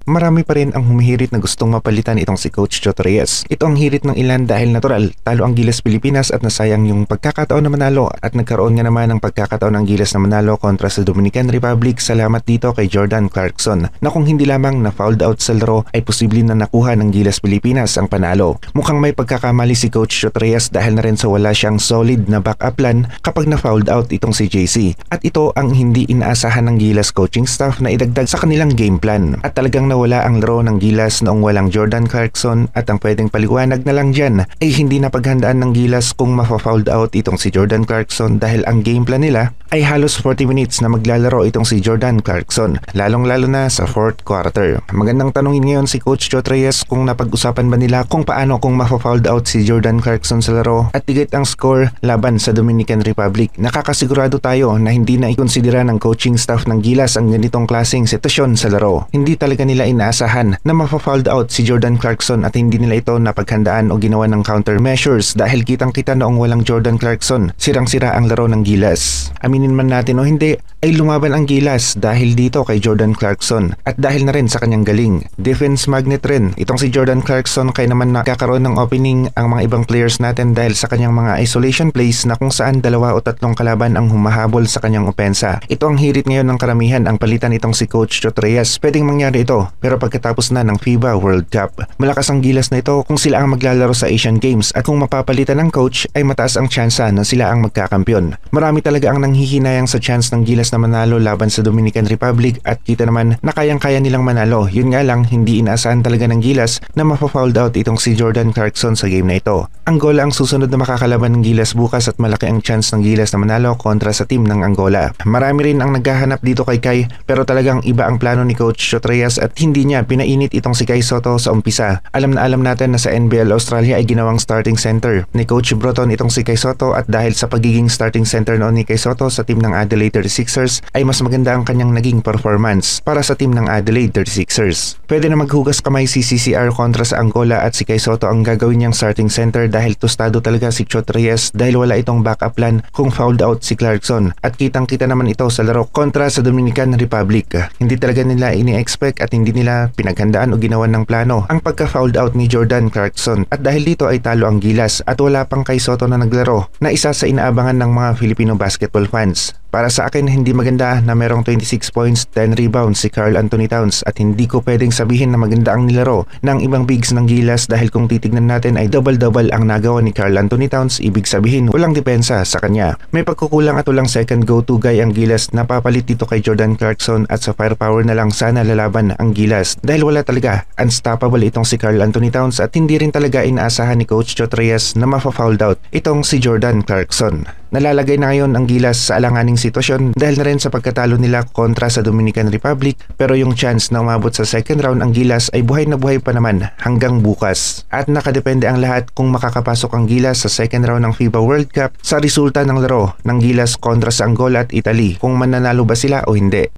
Marami pa rin ang humihirit na gustong mapalitan itong si Coach Chot Reyes. Ito ang hirit ng ilan dahil natural, talo ang Gilas Pilipinas at nasayang yung pagkakataon na manalo at nagkaroon nga naman ng pagkakataon ng Gilas na manalo kontra sa Dominican Republic. Salamat dito kay Jordan Clarkson na kung hindi lamang na fouled out sa laro ay posibleng na nakuha ng Gilas Pilipinas ang panalo. Mukhang may pagkakamali si Coach Chot Reyes dahil na rin sa wala siyang solid na backup plan kapag na fouled out itong si JC. At ito ang hindi inaasahan ng Gilas coaching staff na idagdag sa kanilang game plan. At talagang nawala ang laro ng Gilas noong walang Jordan Clarkson at ang pwedeng paliwanag na lang dyan ay hindi napaghandaan ng Gilas kung mafa-fouled out itong si Jordan Clarkson dahil ang game plan nila ay halos 40 minutes na maglalaro itong si Jordan Clarkson, lalong-lalo na sa 4th quarter. Magandang tanungin ngayon si Coach Chot Reyes kung napag-usapan ba nila kung paano kung mafa-fouled out si Jordan Clarkson sa laro at tigit ang score laban sa Dominican Republic. Nakakasigurado tayo na hindi na ikonsidera ng coaching staff ng Gilas ang ganitong klaseng sitwasyon sa laro. Hindi talaga nila inaasahan na mafa-fouled out si Jordan Clarkson at hindi nila ito napaghandaan o ginawa ng countermeasures dahil kitang-kita noong walang Jordan Clarkson, sirang-sira ang laro ng Gilas. Aminin man natin o hindi, ay lumaban ang Gilas dahil dito kay Jordan Clarkson at dahil na rin sa kanyang galing. Defense magnet rin itong si Jordan Clarkson kaya naman nakakaroon ng opening ang mga ibang players natin dahil sa kanyang mga isolation plays na kung saan 2 o 3 kalaban ang humahabol sa kanyang opensa. Ito ang hirit ngayon ng karamihan ang palitan itong si Coach Chot Reyes. Pwedeng mangyari ito pero pagkatapos na ng FIBA World Cup, malakas ang Gilas na ito kung sila ang maglalaro sa Asian Games at kung mapapalitan ng coach ay mataas ang tsansa na sila ang magkakampyon. Marami talaga ang nanghihinayang sa chance ng Gilas na manalo laban sa Dominican Republic at kita naman na kayang-kaya nilang manalo. Yun nga lang, hindi inaasahan talaga ng Gilas na mafa-fouled out itong si Jordan Clarkson sa game na ito. Angola ang susunod na makakalaban ng Gilas bukas at malaki ang chance ng Gilas na manalo kontra sa team ng Angola. Marami rin ang naghahanap dito kay Kai pero talagang iba ang plano ni Coach Chot Reyes at hindi niya pinainit itong si Kai Sotto sa umpisa. Alam na alam natin na sa NBL Australia ay ginawang starting center ni Coach Broton itong si Kai Sotto at dahil sa pagiging starting center noon ni Kai Sotto sa team ng Adelaide 36ers ay mas maganda ang kanyang naging performance para sa team ng Adelaide 36ers. Pwede na maghugas kamay si CCR kontra sa Angola at si Kai Sotto ang gagawin niyang starting center dahil tostado talaga si Chot Reyes dahil wala itong backup plan kung fouled out si Clarkson at kitang-kita naman ito sa laro kontra sa Dominican Republic. Hindi talaga nila ini-expect at hindi nila pinaghandaan o ginawan ng plano ang pagka-fouled out ni Jordan Clarkson at dahil dito ay talo ang Gilas at wala pang Kai Sotto na naglaro na isa sa inaabangan ng mga Filipino basketball fans. Para sa akin, hindi maganda na merong 26 points, 10 rebounds si Karl Anthony Towns at hindi ko pwedeng sabihin na maganda ang nilaro ng ibang bigs ng Gilas dahil kung titignan natin ay double-double ang nagawa ni Karl Anthony Towns, ibig sabihin walang depensa sa kanya. May pagkukulang at walang second go-to guy ang Gilas na papalit dito kay Jordan Clarkson at sa firepower na lang sana lalaban ang Gilas dahil wala talaga, unstoppable itong si Karl Anthony Towns at hindi rin talaga inaasahan ni Coach Chot Reyes na mafa-fouled out itong si Jordan Clarkson. Nalalagay na ngayon ang Gilas sa alanganing sitwasyon dahil na rin sa pagkatalo nila kontra sa Dominican Republic pero yung chance na umabot sa second round ang Gilas ay buhay na buhay pa naman hanggang bukas. At nakadepende ang lahat kung makakapasok ang Gilas sa second round ng FIBA World Cup sa resulta ng laro ng Gilas kontra sa Angola at Italy kung mananalo ba sila o hindi.